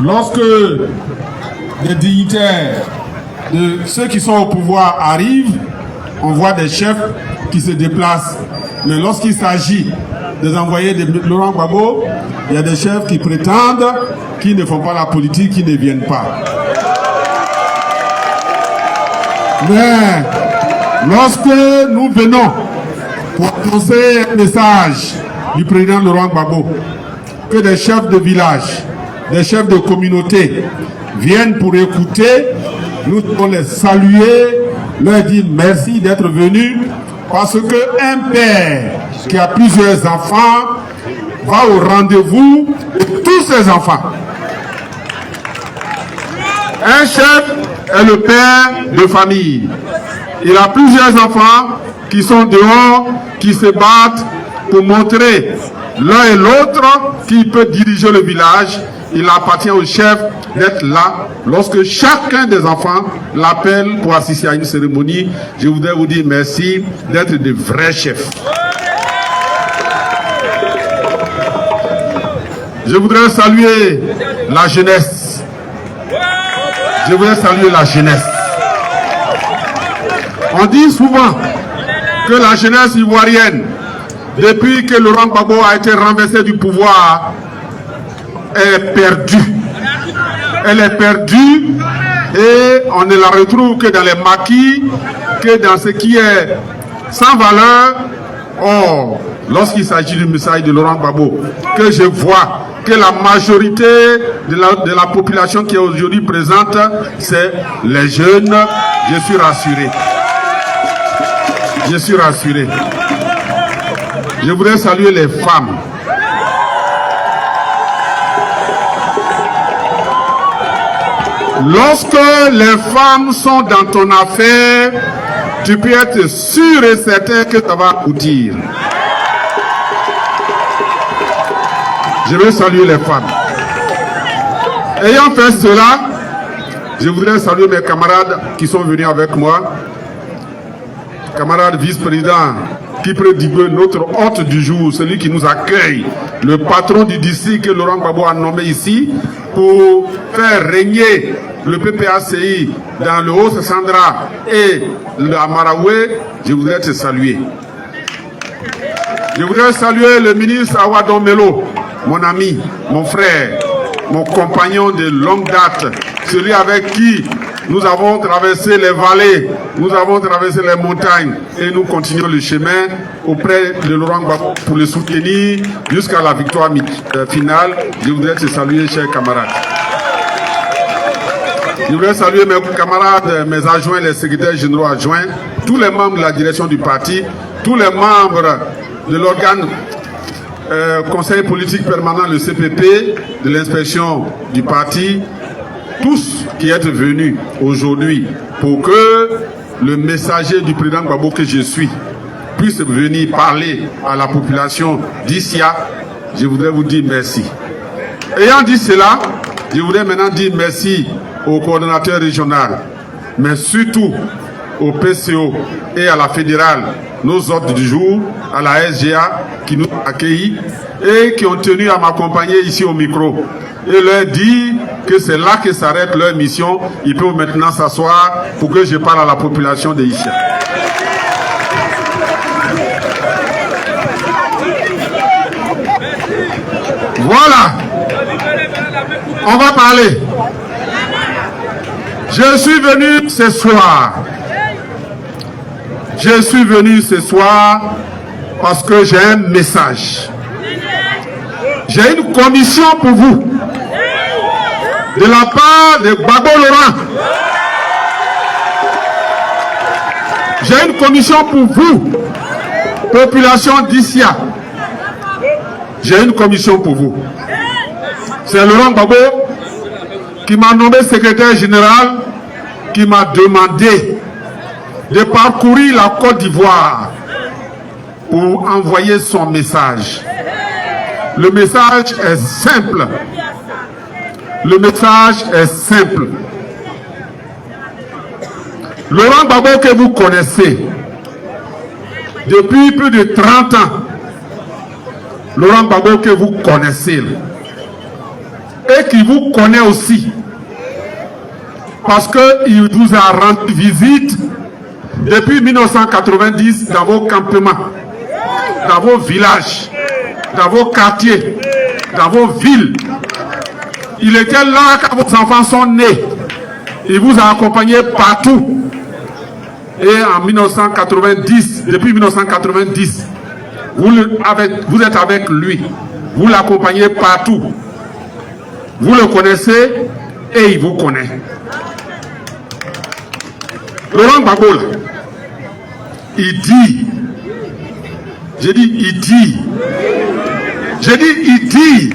lorsque les dignitaires de ceux qui sont au pouvoir arrivent, on voit des chefs qui se déplacent. Mais lorsqu'il s'agit des envoyés de Laurent Gbagbo, il y a des chefs qui prétendent qu'ils ne font pas la politique, qui ne viennent pas. Mais lorsque nous venons pour annoncer un message du président Laurent Gbagbo, que des chefs de village, des chefs de communauté viennent pour écouter, nous devons les saluer, leur dire merci d'être venus, parce qu'un père qui a plusieurs enfants va au rendez-vous de tous ses enfants. Un chef est le père de famille. Il a plusieurs enfants qui sont dehors, qui se battent pour montrer l'un et l'autre qui peut diriger le village. Il appartient au chef d'être là lorsque chacun des enfants l'appelle pour assister à une cérémonie. Je voudrais vous dire merci d'être de vrais chefs. Je voudrais saluer la jeunesse. Je voudrais saluer la jeunesse. On dit souvent que la jeunesse ivoirienne, depuis que Laurent Gbagbo a été renversé du pouvoir, est perdue. Elle est perdue et on ne la retrouve que dans les maquis, que dans ce qui est sans valeur. Or, lorsqu'il s'agit du message de Laurent Gbagbo, que je vois que la majorité de la population qui est aujourd'hui présente, c'est les jeunes, je suis rassuré. Je suis rassuré. Je voudrais saluer les femmes. Lorsque les femmes sont dans ton affaire, tu peux être sûr et certain que ça va aboutir. Je veux saluer les femmes. Ayant fait cela, je voudrais saluer mes camarades qui sont venus avec moi. Camarade vice-président Kipre Digwe, notre hôte du jour, celui qui nous accueille, le patron du district que Laurent Gbagbo a nommé ici pour faire régner le PPACI dans le Haut-Sandra et le Amaraoué. Je voudrais te saluer. Je voudrais saluer le ministre Awadon Melo, mon ami, mon frère, mon compagnon de longue date, celui avec qui nous avons traversé les vallées, nous avons traversé les montagnes et nous continuons le chemin auprès de Laurent Gbagbo pour le soutenir jusqu'à la victoire finale. Je voudrais te saluer, chers camarades. Je voudrais saluer mes camarades, mes adjoints, les secrétaires généraux adjoints, tous les membres de la direction du parti, tous les membres de l'organe conseil politique permanent, le CPP, de l'inspection du parti, tous qui êtes venus aujourd'hui pour que le messager du président Gbagbo que je suis puisse venir parler à la population d'Issia. Je voudrais vous dire merci. Ayant dit cela, je voudrais maintenant dire merci au coordonnateur régional, mais surtout au PCO et à la fédérale, nos hôtes du jour, à la SGA qui nous ont accueillis et qui ont tenu à m'accompagner ici au micro et leur dire que c'est là que s'arrête leur mission. Ils peuvent maintenant s'asseoir pour que je parle à la population de Issia. Voilà. On va parler. Je suis venu ce soir. Je suis venu ce soir parce que j'ai un message. J'ai une commission pour vous. De la part de Gbagbo Laurent. J'ai une commission pour vous, population d'Issia. J'ai une commission pour vous. C'est Laurent Gbagbo qui m'a nommé secrétaire général, qui m'a demandé de parcourir la Côte d'Ivoire pour envoyer son message. Le message est simple. Le message est simple. Laurent Gbagbo que vous connaissez depuis plus de 30 ans, Laurent Gbagbo que vous connaissez, et qui vous connaît aussi. Parce qu'il vous a rendu visite depuis 1990 dans vos campements, dans vos villages, dans vos quartiers, dans vos villes. Il était là quand vos enfants sont nés. Il vous a accompagné partout. Et en 1990, depuis 1990, vous êtes avec lui. Vous l'accompagnez partout. Vous le connaissez et il vous connaît. Laurent Gbagbo, il dit, j'ai dit, il dit, j'ai dit, il dit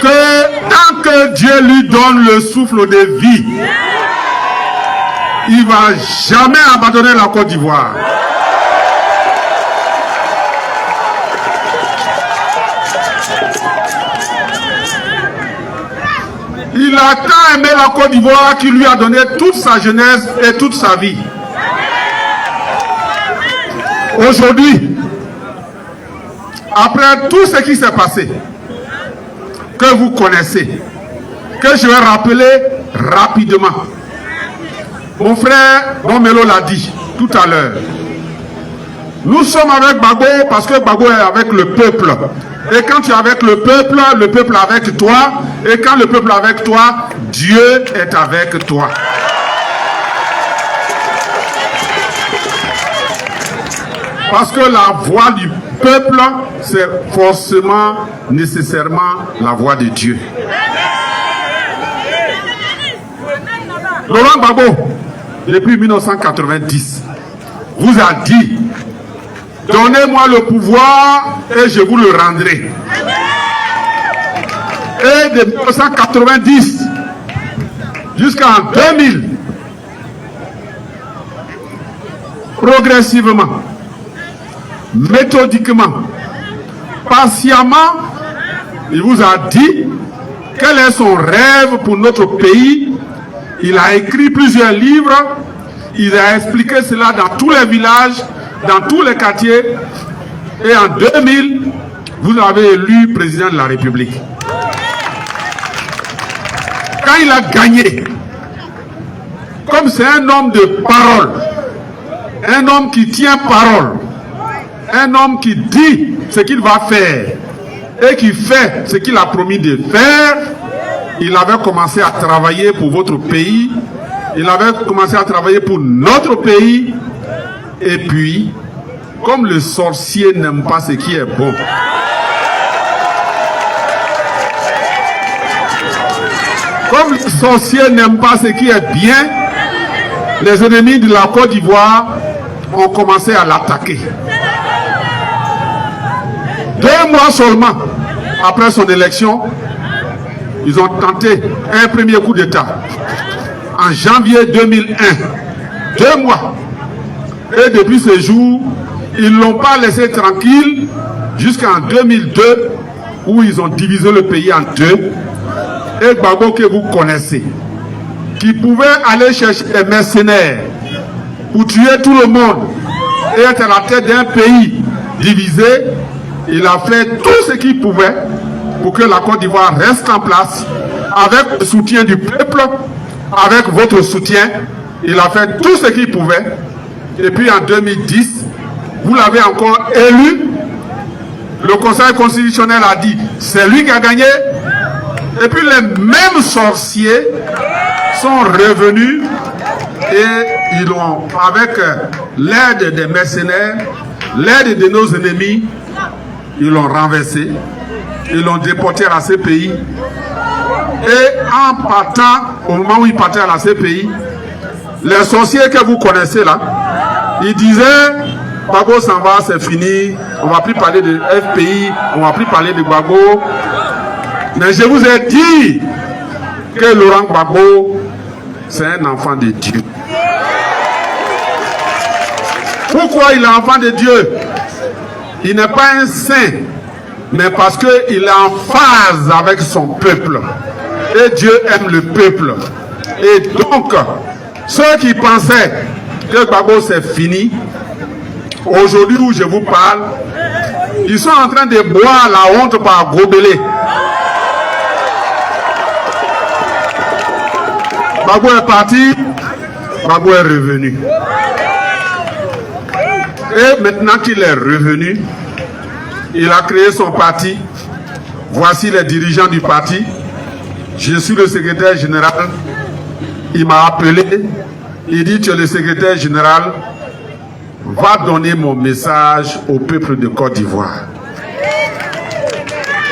que tant que Dieu lui donne le souffle de vie, il ne va jamais abandonner la Côte d'Ivoire. Il a tant aimé la Côte d'Ivoire qu'il lui a donné toute sa jeunesse et toute sa vie. Aujourd'hui, après tout ce qui s'est passé, que vous connaissez, que je vais rappeler rapidement. Mon frère Romelo l'a dit tout à l'heure. Nous sommes avec Gbagbo parce que Gbagbo est avec le peuple. Et quand tu es avec le peuple est avec toi. Et quand le peuple est avec toi, Dieu est avec toi. Parce que la voix du peuple, c'est forcément, nécessairement la voix de Dieu. Laurent Gbagbo, depuis 1990, vous a dit: donnez-moi le pouvoir et je vous le rendrai. Et de 1990 jusqu'en 2000, progressivement, méthodiquement, patiemment, il vous a dit quel est son rêve pour notre pays. Il a écrit plusieurs livres, il a expliqué cela dans tous les villages, dans tous les quartiers. Et en 2000, vous l'avez élu président de la République. Quand il a gagné, comme c'est un homme de parole, un homme qui tient parole, un homme qui dit ce qu'il va faire et qui fait ce qu'il a promis de faire, il avait commencé à travailler pour votre pays, il avait commencé à travailler pour notre pays, et puis, comme le sorcier n'aime pas ce qui est bon, comme le sorcier n'aime pas ce qui est bien, les ennemis de la Côte d'Ivoire ont commencé à l'attaquer. 2 mois seulement après son élection, ils ont tenté un premier coup d'État en janvier 2001. 2 mois. Et depuis ce jour, ils ne l'ont pas laissé tranquille jusqu'en 2002, où ils ont divisé le pays en deux. Et Gbagbo, que vous connaissez, qui pouvait aller chercher des mercenaires pour tuer tout le monde et être à la tête d'un pays divisé, il a fait tout ce qu'il pouvait pour que la Côte d'Ivoire reste en place, avec le soutien du peuple, avec votre soutien. Il a fait tout ce qu'il pouvait. Et puis en 2010, vous l'avez encore élu. Le Conseil constitutionnel a dit c'est lui qui a gagné. Et puis les mêmes sorciers sont revenus et ils ont, avec l'aide des mercenaires, l'aide de nos ennemis, ils l'ont renversé, ils l'ont déporté à la CPI. Et en partant, au moment où ils partaient à la CPI, les sorciers que vous connaissez là, ils disaient Gbagbo s'en va, c'est fini, on ne va plus parler de FPI, on ne va plus parler de Gbagbo. Mais je vous ai dit que Laurent Gbagbo, c'est un enfant de Dieu. Pourquoi il est enfant de Dieu? Il n'est pas un saint, mais parce qu'il est en phase avec son peuple. Et Dieu aime le peuple. Et donc, ceux qui pensaient que Gbagbo c'est fini, aujourd'hui où je vous parle, Ils sont en train de boire la honte par gobelet. Gbagbo est parti, Gbagbo est revenu. Et maintenant qu'il est revenu, il a créé son parti. Voici les dirigeants du parti. Je suis le secrétaire général. Il m'a appelé. Il dit, tu es le secrétaire général. Va donner mon message au peuple de Côte d'Ivoire.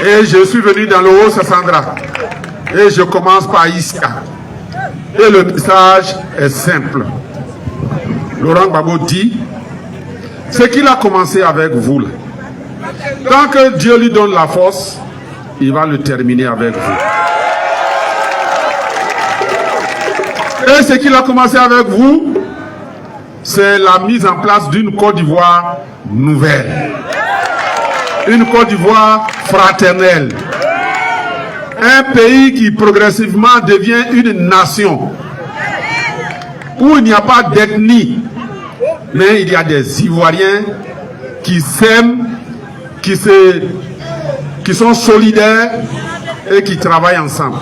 Et je suis venu dans le Haut-Sassandra. Et je commence par Issa. Et le message est simple. Laurent Gbagbo dit, ce qu'il a commencé avec vous, là, tant que Dieu lui donne la force, il va le terminer avec vous. Et ce qu'il a commencé avec vous, c'est la mise en place d'une Côte d'Ivoire nouvelle. Une Côte d'Ivoire fraternelle. Un pays qui progressivement devient une nation. Où il n'y a pas d'ethnie, mais il y a des Ivoiriens qui s'aiment, qui sont solidaires et qui travaillent ensemble.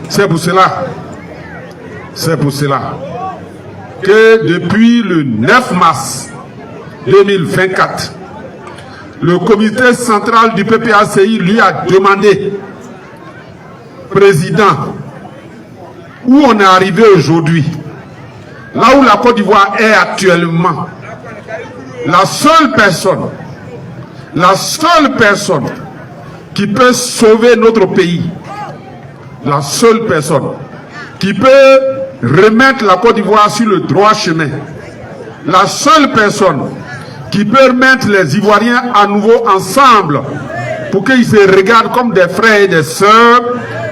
C'est pour cela que depuis le 9 mars 2024, le comité central du PPACI lui a demandé, président, où on est arrivé aujourd'hui, là où la Côte d'Ivoire est actuellement, la seule personne qui peut sauver notre pays, la seule personne qui peut remettre la Côte d'Ivoire sur le droit chemin, la seule personne qui peut mettre les Ivoiriens à nouveau ensemble pour qu'ils se regardent comme des frères et des sœurs,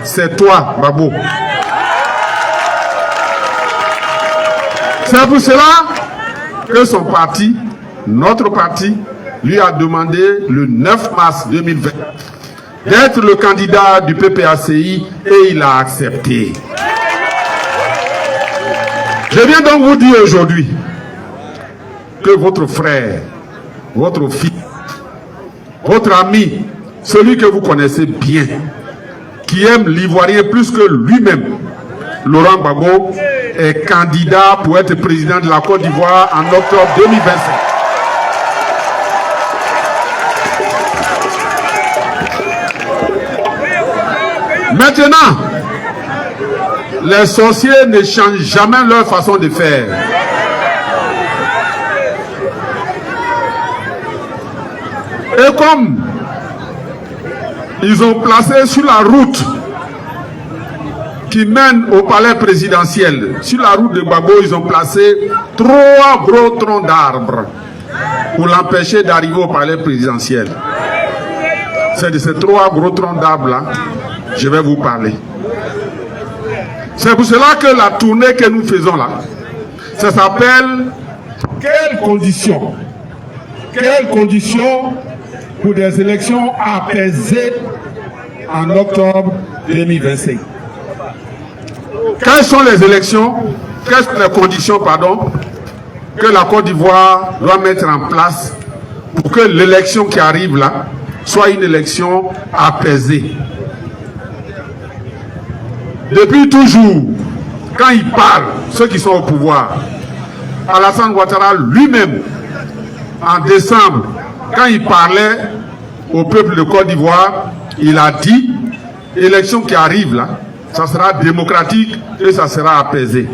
c'est toi, Gbagbo. C'est pour cela que son parti, notre parti, lui a demandé le 9 mars 2020 d'être le candidat du PPACI et il a accepté. Je viens donc vous dire aujourd'hui que votre frère, votre fils, votre ami, celui que vous connaissez bien, qui aime l'Ivoirien plus que lui-même, Laurent Gbagbo, est candidat pour être président de la Côte d'Ivoire en octobre 2025. Maintenant, les sorciers ne changent jamais leur façon de faire. Et comme ils ont placé sur la route qui mène au palais présidentiel, sur la route de Gbagbo, ils ont placé 3 gros troncs d'arbres pour l'empêcher d'arriver au palais présidentiel. C'est de ces 3 gros troncs d'arbres-là je vais vous parler. C'est pour cela que la tournée que nous faisons là, ça s'appelle quelles conditions pour des élections apaisées en octobre 2025. Quelles sont les élections, quelles sont les conditions, que la Côte d'Ivoire doit mettre en place pour que l'élection qui arrive là soit une élection apaisée. Depuis toujours, quand ils parlent, ceux qui sont au pouvoir, Alassane Ouattara lui-même, en décembre, quand il parlait au peuple de Côte d'Ivoire, il a dit, l'élection qui arrive là, ça sera démocratique et ça sera apaisé.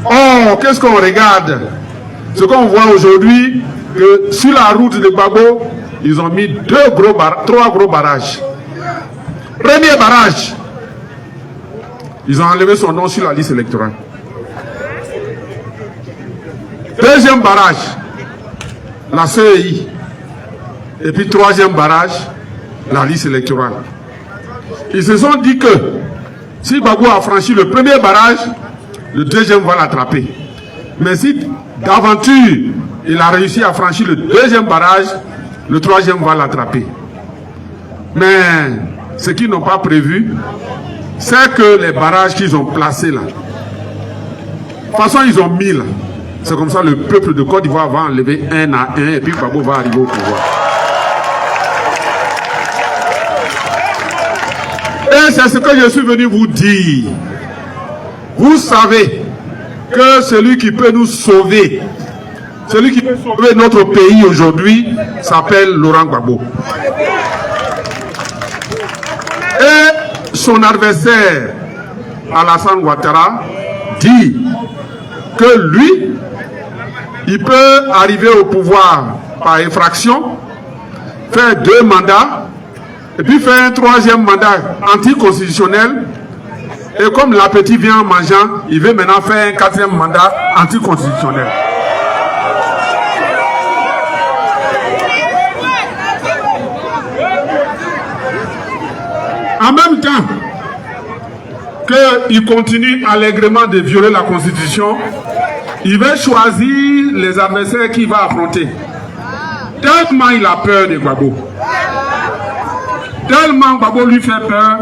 Or, qu'est-ce qu'on regarde? Ce qu'on voit aujourd'hui, que sur la route de Gbagbo, ils ont mis 3 gros barrages. Premier barrage, ils ont enlevé son nom sur la liste électorale. Deuxième barrage, la CEI. Et puis 3e barrage, la liste électorale. Ils se sont dit que si Gbagbo a franchi le premier barrage, le 2e va l'attraper. Mais si d'aventure il a réussi à franchir le 2e barrage, le 3e va l'attraper. Mais ce qu'ils n'ont pas prévu, c'est que les barrages qu'ils ont placés là, de toute façon ils ont mis là, C'est comme ça le peuple de Côte d'Ivoire va enlever un à un et puis Gbagbo va arriver au pouvoir. Et c'est ce que je suis venu vous dire. Vous savez que celui qui peut nous sauver, celui qui peut sauver notre pays aujourd'hui, s'appelle Laurent Gbagbo. Et son adversaire, Alassane Ouattara, dit que lui, il peut arriver au pouvoir par effraction, faire 2 mandats, et puis faire un 3e mandat anticonstitutionnel. Et comme l'appétit vient en mangeant, il veut maintenant faire un 4e mandat anticonstitutionnel. En même temps qu'il continue allègrement de violer la Constitution, il va choisir les adversaires qu'il va affronter. Tellement il a peur de Gbagbo. Tellement Gbagbo lui fait peur,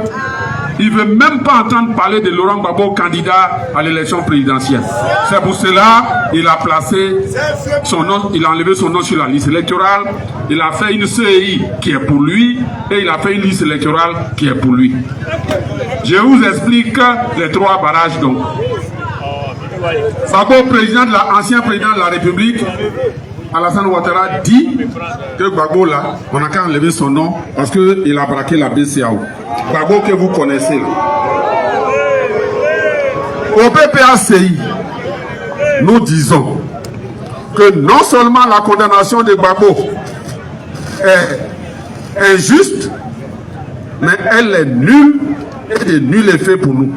il ne veut même pas entendre parler de Laurent Gbagbo candidat à l'élection présidentielle. C'est pour cela qu'il a placé son nom, il a enlevé son nom sur la liste électorale, il a fait une CEI qui est pour lui et il a fait une liste électorale qui est pour lui. Je vous explique les 3 barrages donc. Gbagbo, ancien président de la République, Alassane Ouattara dit que Gbagbo là, on n'a qu'à enlever son nom parce qu'il a braqué la BCEAO. Gbagbo que vous connaissez là. Au PPACI, nous disons que non seulement la condamnation de Gbagbo est injuste, mais elle est nulle et de nul effet pour nous.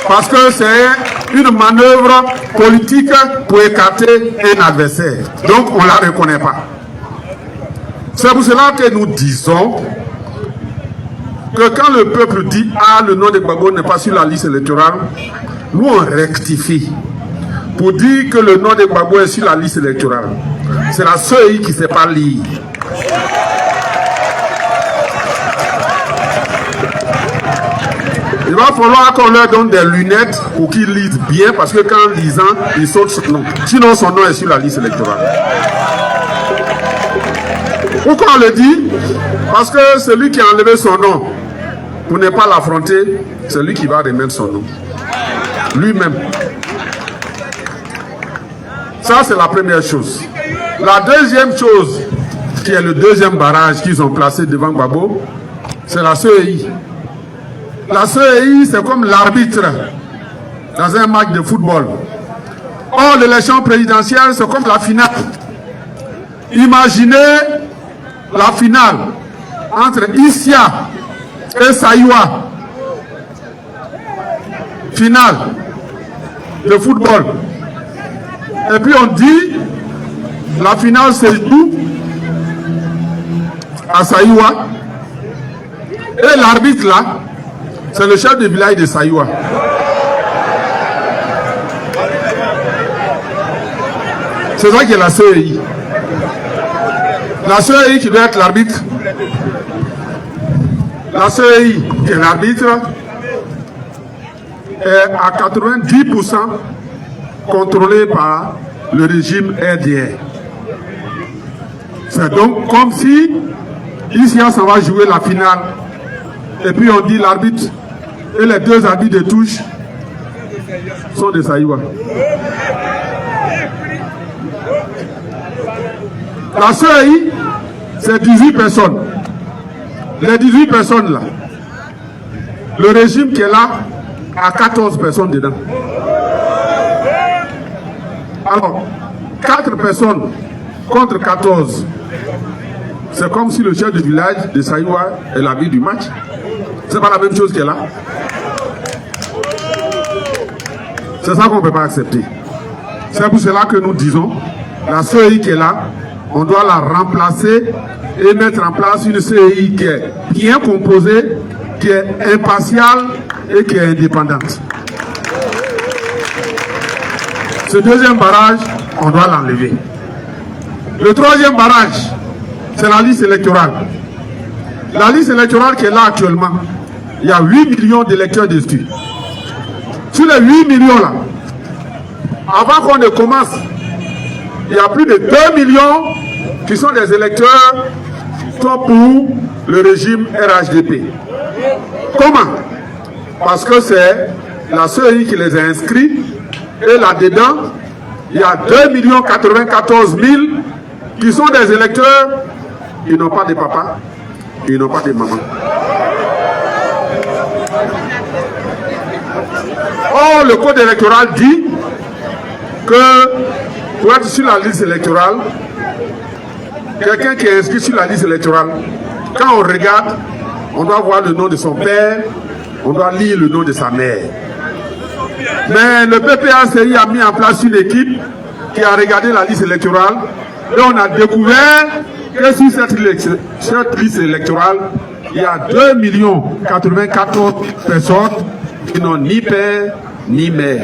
Parce que c'est une manœuvre politique pour écarter un adversaire. Donc on ne la reconnaît pas. C'est pour cela que nous disons que quand le peuple dit « Ah, le nom de Gbagbo n'est pas sur la liste électorale », nous on rectifie pour dire que le nom de Gbagbo est sur la liste électorale. C'est la CEI qui ne sait pas lire. Il va falloir qu'on leur donne des lunettes pour qu'ils lisent bien, parce que quand lisant, ils sautent son nom. Sinon, son nom est sur la liste électorale. Pourquoi on le dit? Parce que celui qui a enlevé son nom, pour ne pas l'affronter, c'est lui qui va remettre son nom. Lui-même. Ça, c'est la première chose. La deuxième chose, qui est le 2e barrage qu'ils ont placé devant Gbagbo, c'est la CEI. La CEI, c'est comme l'arbitre dans un match de football. Or, l'élection présidentielle, c'est comme la finale. Imaginez la finale entre Issia et Saïwa. Finale de football. Et puis on dit, la finale se joue à Saïwa. Et l'arbitre là, c'est le chef de village de Saïwa. C'est ça qui est la CEI. La CEI qui doit être l'arbitre. La CEI qui est l'arbitre est à 90% contrôlée par le régime RDR. C'est donc comme si ici ça va jouer la finale. Et puis on dit l'arbitre et les 2 arbitres de touche sont de Saïwa. La CEI, c'est 18 personnes. Les 18 personnes là, le régime qui est là a 14 personnes dedans. Alors, 4 personnes contre 14. C'est comme si le chef du village de Saïwa est l'arbitre du match. C'est pas la même chose qu'elle est là. C'est ça qu'on ne peut pas accepter. C'est pour cela que nous disons, la CEI qui est là, on doit la remplacer et mettre en place une CEI qui est bien composée, qui est impartiale et qui est indépendante. Ce 2e barrage, on doit l'enlever. Le 3e barrage, c'est la liste électorale. La liste électorale qui est là actuellement, il y a 8 millions d'électeurs dessus. Sur les 8 millions là, avant qu'on ne commence, il y a plus de 2 millions qui sont des électeurs pour le régime RHDP. Comment? Parce que c'est la CEI qui les a inscrits et là-dedans, il y a 2 094 000 qui sont des électeurs, ils n'ont pas de papa, ils n'ont pas de maman. Or, le code électoral dit que pour être sur la liste électorale, quelqu'un qui est inscrit sur la liste électorale, quand on regarde, on doit voir le nom de son père, on doit lire le nom de sa mère. Mais le PPACI a mis en place une équipe qui a regardé la liste électorale et on a découvert que sur cette liste électorale, il y a 2 094 personnes qui n'ont ni père ni mère.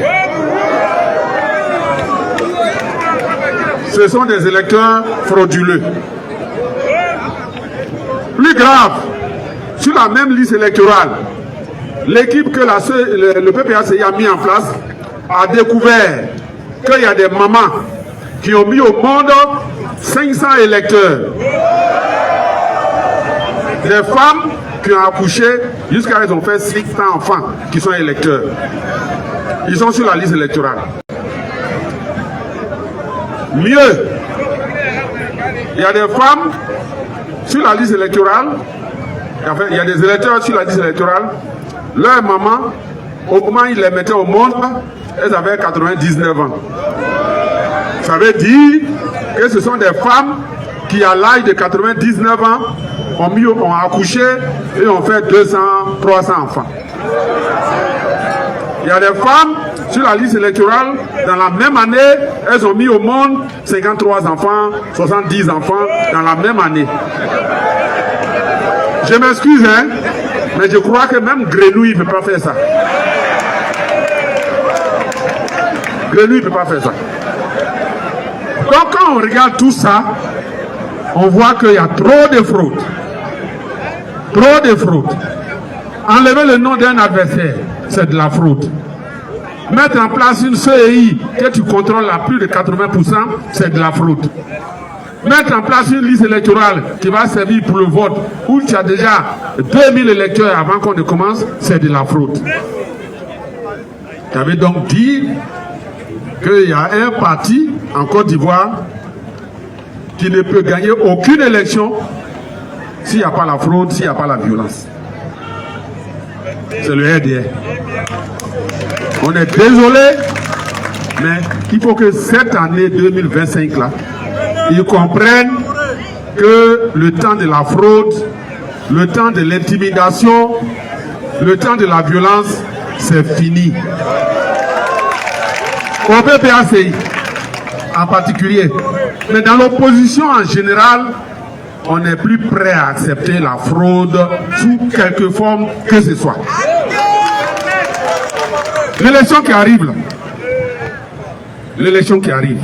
Ce sont des électeurs frauduleux. Plus grave, sur la même liste électorale, l'équipe que le PPACI a mis en place a découvert qu'il y a des mamans qui ont mis au monde 500 électeurs. Des femmes qui ont accouché jusqu'à ce qu'ils ont fait 600 enfants qui sont électeurs. Ils sont sur la liste électorale. Mieux, il y a des femmes sur la liste électorale, enfin, il y a des électeurs sur la liste électorale, leur maman, au moment où ils les mettaient au monde, elles avaient 99 ans. Ça veut dire que ce sont des femmes qui, à l'âge de 99 ans, ont accouché et ont fait 200, 300 enfants. Il y a des femmes sur la liste électorale, dans la même année, elles ont mis au monde 53 enfants, 70 enfants, dans la même année. Je m'excuse, hein, mais je crois que même Grenouille ne peut pas faire ça. Grenouille ne peut pas faire ça. Donc quand on regarde tout ça, on voit qu'il y a trop de fraude. Trop de fraude. Enlever le nom d'un adversaire, c'est de la fraude. Mettre en place une CEI que tu contrôles à plus de 80%, c'est de la fraude. Mettre en place une liste électorale qui va servir pour le vote, où tu as déjà 2000 électeurs avant qu'on ne commence, c'est de la fraude. Tu avais donc dit qu'il y a un parti en Côte d'Ivoire qui ne peut gagner aucune élection s'il n'y a pas la fraude, s'il n'y a pas la violence. C'est le RDR. On est désolé, mais il faut que cette année 2025 là, ils comprennent que le temps de la fraude, le temps de l'intimidation, le temps de la violence, c'est fini. Au PPACI en particulier, mais dans l'opposition en général, on n'est plus prêt à accepter la fraude sous quelque forme que ce soit. L'élection qui arrive là, l'élection qui arrive,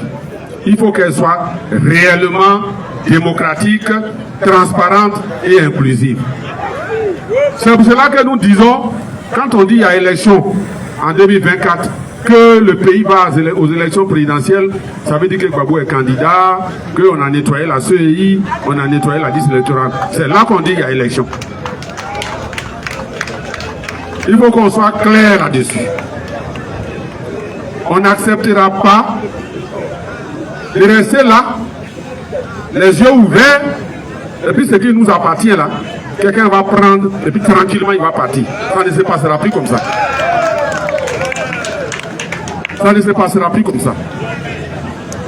il faut qu'elle soit réellement démocratique, transparente et inclusive. C'est pour cela que nous disons, quand on dit qu'il y a élection en 2024, que le pays va aux élections présidentielles, ça veut dire que Gbagbo est candidat, qu'on a nettoyé la CEI, on a nettoyé la liste électorale. C'est là qu'on dit qu'il y a élection. Il faut qu'on soit clair là-dessus. On n'acceptera pas de rester là, les yeux ouverts, et puis ce qui nous appartient là, quelqu'un va prendre, et puis tranquillement il va partir. Ça ne se passera plus comme ça. Ça ne se passera plus comme ça.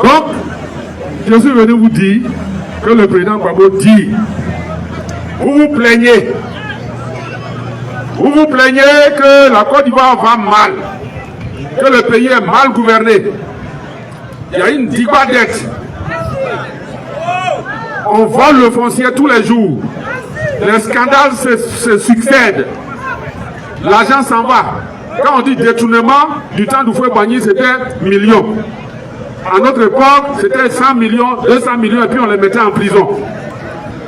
Donc, je suis venu vous dire que le président Gbagbo dit, vous vous plaignez que la Côte d'Ivoire va mal, que le pays est mal gouverné. Il y a une digue-dette. On vole le foncier tous les jours. Les scandales se succèdent. L'argent s'en va. Quand on dit détournement, du temps d'Oufoué Boigny, c'était millions. À notre époque, c'était 100 millions, 200 millions, et puis on les mettait en prison.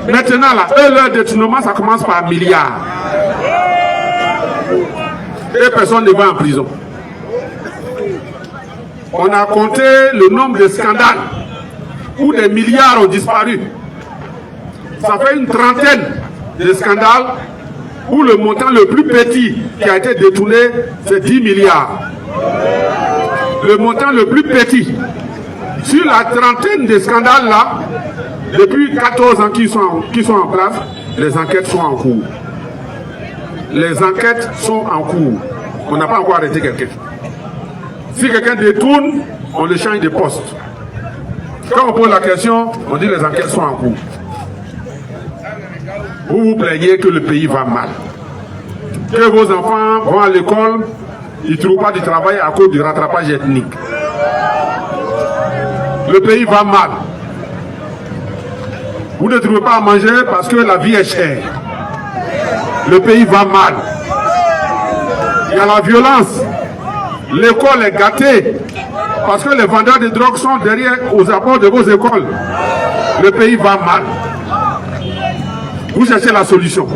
Maintenant, là, leur détournement, ça commence par milliards. Et personne ne va en prison. On a compté le nombre de scandales où des milliards ont disparu. Ça fait une trentaine de scandales où le montant le plus petit qui a été détourné, c'est 10 milliards. Le montant le plus petit. Sur la trentaine de scandales là, depuis 14 ans qui sont en place, les enquêtes sont en cours. Les enquêtes sont en cours. On n'a pas encore arrêté quelqu'un. Si quelqu'un détourne, on le change de poste. Quand on pose la question, on dit les enquêtes sont en cours. Vous vous plaignez que le pays va mal. Que vos enfants vont à l'école, ils ne trouvent pas de travail à cause du rattrapage ethnique. Le pays va mal. Vous ne trouvez pas à manger parce que la vie est chère. Le pays va mal. Il y a la violence. L'école est gâtée parce que les vendeurs de drogue sont derrière aux abords de vos écoles. Le pays va mal. Vous cherchez la solution.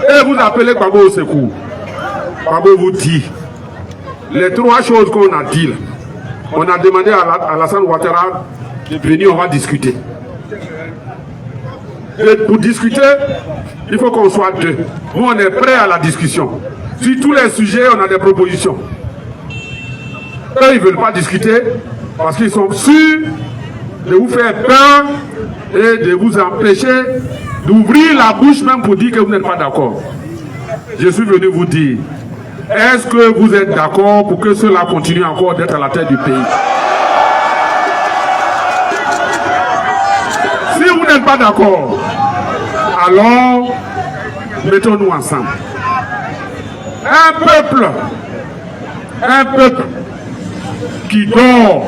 Et vous appelez Gbagbo au secours. Gbagbo vous dit les trois choses qu'on a dit là. On a demandé à Alassane Ouattara de venir, on va discuter. Et pour discuter, il faut qu'on soit deux. Nous, on est prêts à la discussion. Sur tous les sujets, on a des propositions. Eux, ils ne veulent pas discuter parce qu'ils sont sûrs de vous faire peur et de vous empêcher d'ouvrir la bouche même pour dire que vous n'êtes pas d'accord. Je suis venu vous dire, est-ce que vous êtes d'accord pour que cela continue encore d'être à la tête du pays? Si vous n'êtes pas d'accord, alors mettons-nous ensemble. Un peuple qui dort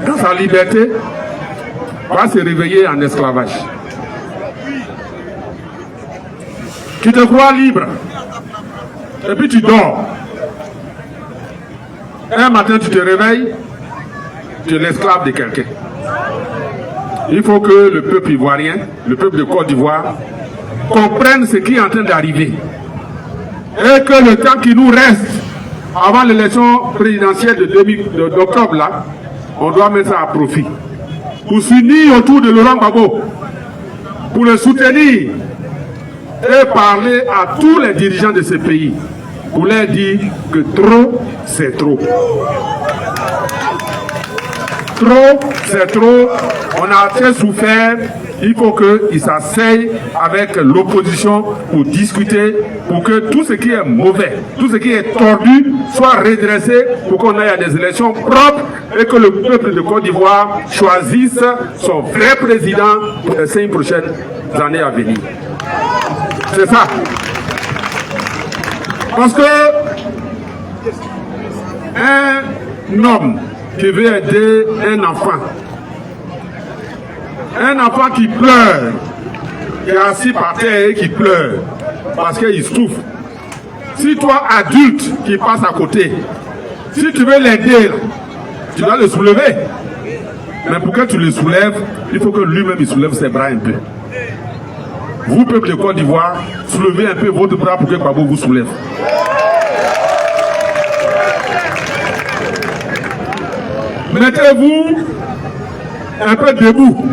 dans sa liberté va se réveiller en esclavage. Tu te crois libre et puis tu dors. Un matin tu te réveilles, tu es l'esclave de quelqu'un. Il faut que le peuple ivoirien, le peuple de Côte d'Ivoire, comprenne ce qui est en train d'arriver. Et que le temps qui nous reste avant l'élection présidentielle d'octobre là, on doit mettre ça à profit. Pour s'unir autour de Laurent Gbagbo, pour le soutenir et parler à tous les dirigeants de ce pays, pour leur dire que trop, c'est trop. Trop, c'est trop. On a assez souffert. Il faut qu'ils s'asseyent avec l'opposition pour discuter, pour que tout ce qui est mauvais, tout ce qui est tordu soit redressé, pour qu'on aille à des élections propres et que le peuple de Côte d'Ivoire choisisse son vrai président pour les 5 prochaines années à venir. C'est ça. Parce que un homme qui veut aider un enfant qui pleure, qui est assis par terre et qui pleure parce qu'il souffre. Si toi, adulte, qui passe à côté, si tu veux l'aider, tu dois le soulever. Mais pour que tu le soulèves, il faut que lui-même il soulève ses bras un peu. Vous, peuple de Côte d'Ivoire, soulevez un peu votre bras pour que Gbagbo vous soulève. Mettez-vous un peu debout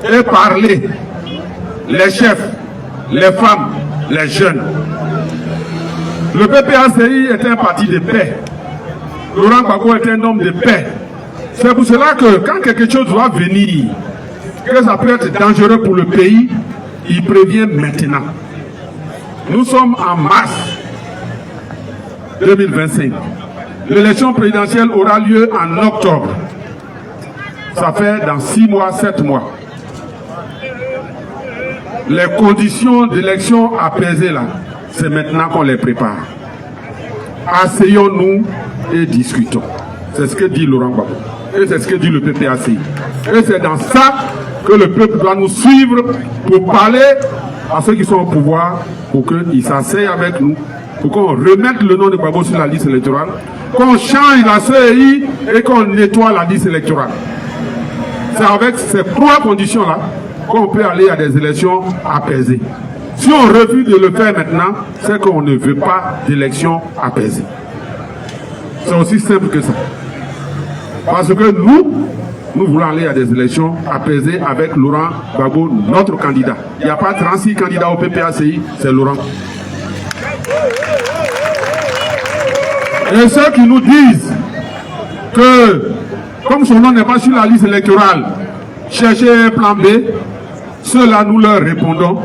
et parlez. Les chefs, les femmes, les jeunes. Le PPACI est un parti de paix. Laurent Gbagbo est un homme de paix. C'est pour cela que quand quelque chose doit venir, que ça peut être dangereux pour le pays, il prévient maintenant. Nous sommes en mars 2025. L'élection présidentielle aura lieu en octobre. Ça fait dans 6 mois, 7 mois. Les conditions d'élection apaisées là, c'est maintenant qu'on les prépare. Asseyons-nous et discutons. C'est ce que dit Laurent Gbagbo. Et c'est ce que dit le PPACI. Et c'est dans ça que le peuple doit nous suivre pour parler à ceux qui sont au pouvoir, pour qu'ils s'asseyent avec nous, pour qu'on remette le nom de Gbagbo sur la liste électorale, qu'on change la CEI et qu'on nettoie la liste électorale. C'est avec ces 3 conditions-là qu'on peut aller à des élections apaisées. Si on refuse de le faire maintenant, c'est qu'on ne veut pas d'élections apaisées. C'est aussi simple que ça. Parce que nous voulons aller à des élections apaisées avec Laurent Gbagbo, notre candidat. Il n'y a pas 36 candidats au PPACI, c'est Laurent. Et ceux qui nous disent que, comme son nom n'est pas sur la liste électorale, cherchez un plan B, ceux-là, nous leur répondons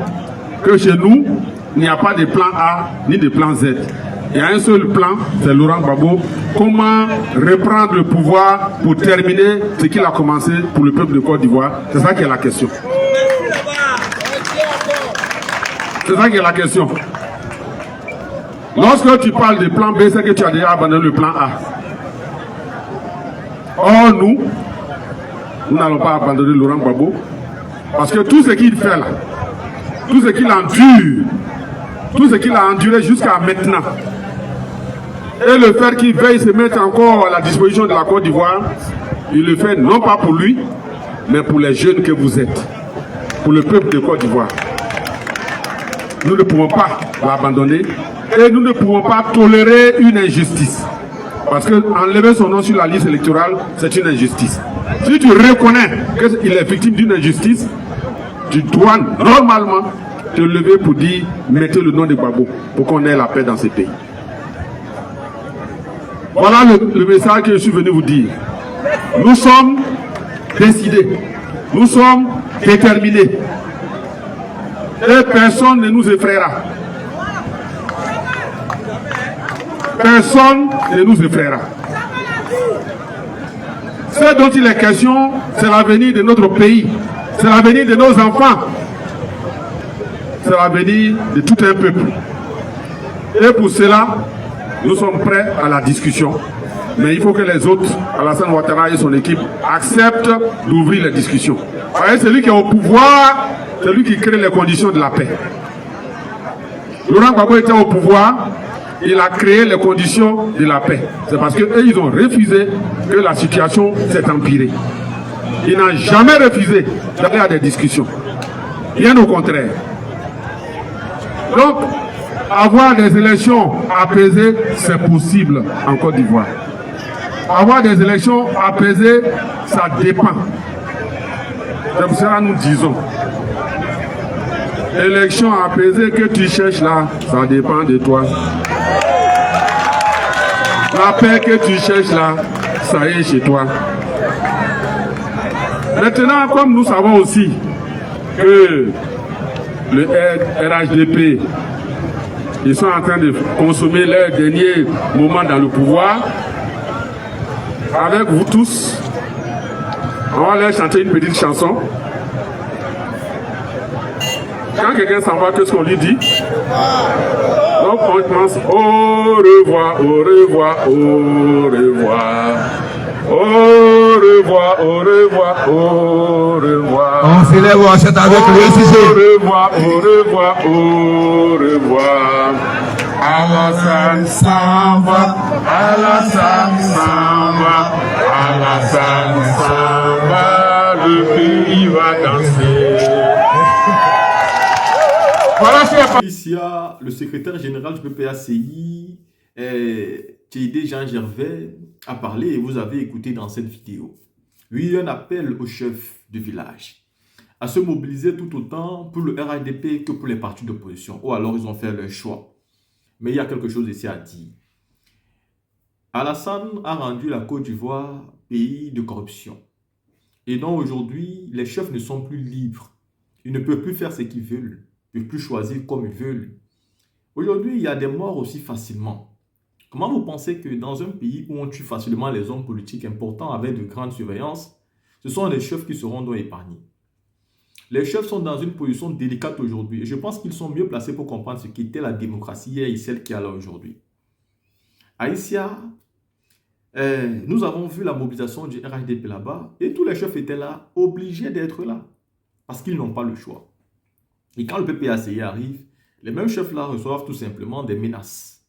que chez nous, il n'y a pas de plan A ni de plan Z. Il y a un seul plan, c'est Laurent Gbagbo. Comment reprendre le pouvoir pour terminer ce qu'il a commencé pour le peuple de Côte d'Ivoire? C'est ça qui est la question. C'est ça qui est la question. Lorsque tu parles de plan B, c'est que tu as déjà abandonné le plan A. Or, nous n'allons pas abandonner Laurent Gbagbo. Parce que tout ce qu'il fait là, tout ce qu'il endure, tout ce qu'il a enduré jusqu'à maintenant, et le fait qu'il veuille se mettre encore à la disposition de la Côte d'Ivoire, il le fait non pas pour lui, mais pour les jeunes que vous êtes, pour le peuple de Côte d'Ivoire. Nous ne pouvons pas l'abandonner et nous ne pouvons pas tolérer une injustice. Parce que enlever son nom sur la liste électorale, c'est une injustice. Si tu reconnais qu'il est victime d'une injustice, tu dois normalement te lever pour dire, mettez le nom de Gbagbo pour qu'on ait la paix dans ce pays. Voilà le message que je suis venu vous dire. Nous sommes décidés, nous sommes déterminés. Et personne ne nous effraiera. Personne ne nous effraiera. Ce dont il est question, c'est l'avenir de notre pays. C'est l'avenir de nos enfants. C'est l'avenir de tout un peuple. Et pour cela, nous sommes prêts à la discussion. Mais il faut que les autres, Alassane Ouattara et son équipe, acceptent d'ouvrir les discussions. Vous voyez, celui qui est au pouvoir, c'est lui qui crée les conditions de la paix. Laurent Gbagbo était au pouvoir, il a créé les conditions de la paix. C'est parce qu'eux, ils ont refusé que la situation s'est empirée. Il n'a jamais refusé d'aller à des discussions. Bien au contraire. Donc, avoir des élections apaisées, c'est possible en Côte d'Ivoire. Avoir des élections apaisées, ça dépend. C'est pour cela que nous disons. Élections apaisées que tu cherches là, ça dépend de toi. La paix que tu cherches là, ça est chez toi. Maintenant, comme nous savons aussi que le RHDP, ils sont en train de consommer leur dernier moment dans le pouvoir, avec vous tous, on va leur chanter une petite chanson. Quand quelqu'un s'en va, qu'est-ce qu'on lui dit? Donc on commence au revoir, au revoir, au revoir. Au revoir, au revoir, au revoir. On s'élève, on chante avec le CC. Au revoir, au revoir, au revoir. Alassane s'en va, Alassane s'en va, Alassane s'en va, le pays va danser. Voilà, ici, le secrétaire général du PPACI, Tchédé Jean Gervais, a parlé et vous avez écouté dans cette vidéo. Oui, un appel aux chefs de village à se mobiliser tout autant pour le RHDP que pour les partis d'opposition. Ou alors ils ont fait leur choix. Mais il y a quelque chose ici à dire. Alassane a rendu la Côte d'Ivoire pays de corruption. Et donc aujourd'hui, les chefs ne sont plus libres. Ils ne peuvent plus faire ce qu'ils veulent. Ils ne peuvent plus choisir comme ils veulent. Aujourd'hui, il y a des morts aussi facilement. Comment vous pensez que dans un pays où on tue facilement les hommes politiques importants avec de grandes surveillances, ce sont les chefs qui seront donc épargnés? Les chefs sont dans une position délicate aujourd'hui et je pense qu'ils sont mieux placés pour comprendre ce qu'était la démocratie hier et celle qu'il y a là aujourd'hui. À Issia, nous avons vu la mobilisation du RHDP là-bas et tous les chefs étaient là, obligés d'être là parce qu'ils n'ont pas le choix. Et quand le PPACI arrive, les mêmes chefs là reçoivent tout simplement des menaces.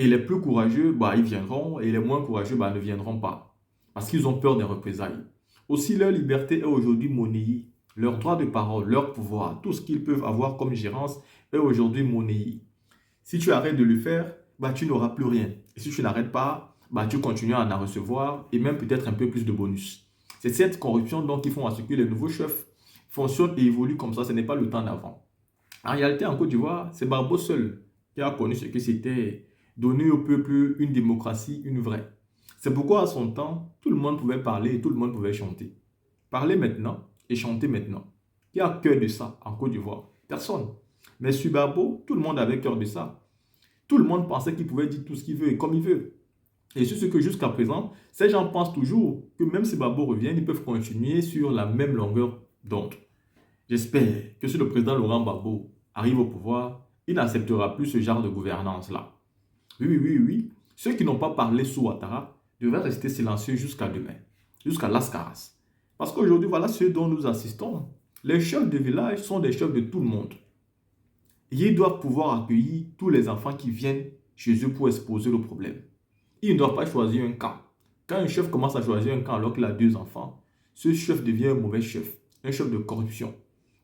Et les plus courageux, ils viendront et les moins courageux ne viendront pas. Parce qu'ils ont peur des représailles. Aussi, leur liberté est aujourd'hui monnayée. Leur droit de parole, leur pouvoir, tout ce qu'ils peuvent avoir comme gérance est aujourd'hui monnayé. Si tu arrêtes de le faire, tu n'auras plus rien. Et si tu n'arrêtes pas, bah, tu continues à en recevoir et même peut-être un peu plus de bonus. C'est cette corruption donc qui font à ce que les nouveaux chefs fonctionnent et évoluent comme ça. Ce n'est pas le temps d'avant. En réalité, en Côte d'Ivoire, c'est Barbeau seul qui a connu ce que c'était donner au peuple une démocratie, une vraie. C'est pourquoi à son temps, tout le monde pouvait parler et tout le monde pouvait chanter. Parler maintenant et chanter maintenant. Qui a cœur de ça en Côte d'Ivoire? Personne. Mais sur Barbeau, tout le monde avait cœur de ça. Tout le monde pensait qu'il pouvait dire tout ce qu'il veut et comme il veut. Et c'est ce que jusqu'à présent, ces gens pensent toujours que même si Barbeau revient, ils peuvent continuer sur la même longueur d'onde. J'espère que si le président Laurent Gbagbo arrive au pouvoir, il n'acceptera plus ce genre de gouvernance-là. Oui. Ceux qui n'ont pas parlé sous Ouattara devraient rester silencieux jusqu'à demain, jusqu'à l'Ascaras. Parce qu'aujourd'hui, voilà ce dont nous assistons. Les chefs de village sont des chefs de tout le monde. Et ils doivent pouvoir accueillir tous les enfants qui viennent chez eux pour exposer le problème. Ils ne doivent pas choisir un camp. Quand un chef commence à choisir un camp alors qu'il a 2 enfants, ce chef devient un mauvais chef, un chef de corruption.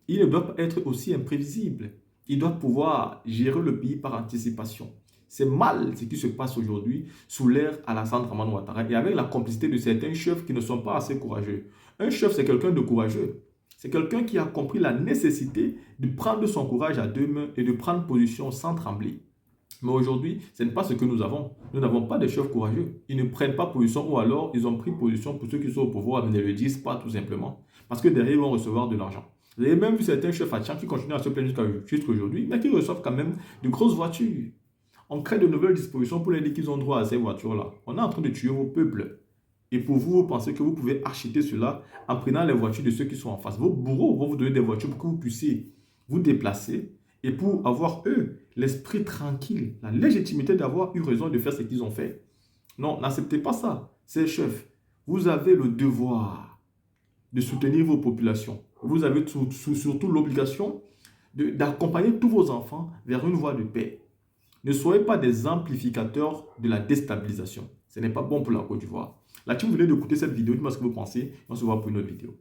Il ne doit pas être aussi imprévisible. Il doit pouvoir gérer le pays par anticipation. C'est mal ce qui se passe aujourd'hui sous l'ère Alassane Dramane Ouattara et avec la complicité de certains chefs qui ne sont pas assez courageux. Un chef, c'est quelqu'un de courageux. C'est quelqu'un qui a compris la nécessité de prendre son courage à 2 mains et de prendre position sans trembler. Mais aujourd'hui, ce n'est pas ce que nous avons. Nous n'avons pas de chefs courageux. Ils ne prennent pas position ou alors ils ont pris position pour ceux qui sont au pouvoir mais ne le disent pas tout simplement. Parce que derrière, ils vont recevoir de l'argent. Vous avez même vu certains chefs à Tchad qui continuent à se plaindre jusqu'à aujourd'hui, mais qui reçoivent quand même de grosses voitures. On crée de nouvelles dispositions pour les dire qu'ils ont droit à ces voitures-là. On est en train de tuer vos peuples. Et pour vous, vous pensez que vous pouvez acheter cela en prenant les voitures de ceux qui sont en face. Vos bourreaux vont vous donner des voitures pour que vous puissiez vous déplacer et pour avoir, eux, l'esprit tranquille, la légitimité d'avoir eu raison de faire ce qu'ils ont fait. Non, n'acceptez pas ça. Ces chefs, vous avez le devoir de soutenir vos populations. Vous avez surtout l'obligation d'accompagner tous vos enfants vers une voie de paix. Ne soyez pas des amplificateurs de la déstabilisation. Ce n'est pas bon pour la Côte d'Ivoire. Là, si vous venez d'écouter cette vidéo, dites-moi ce que vous pensez. On se voit pour une autre vidéo.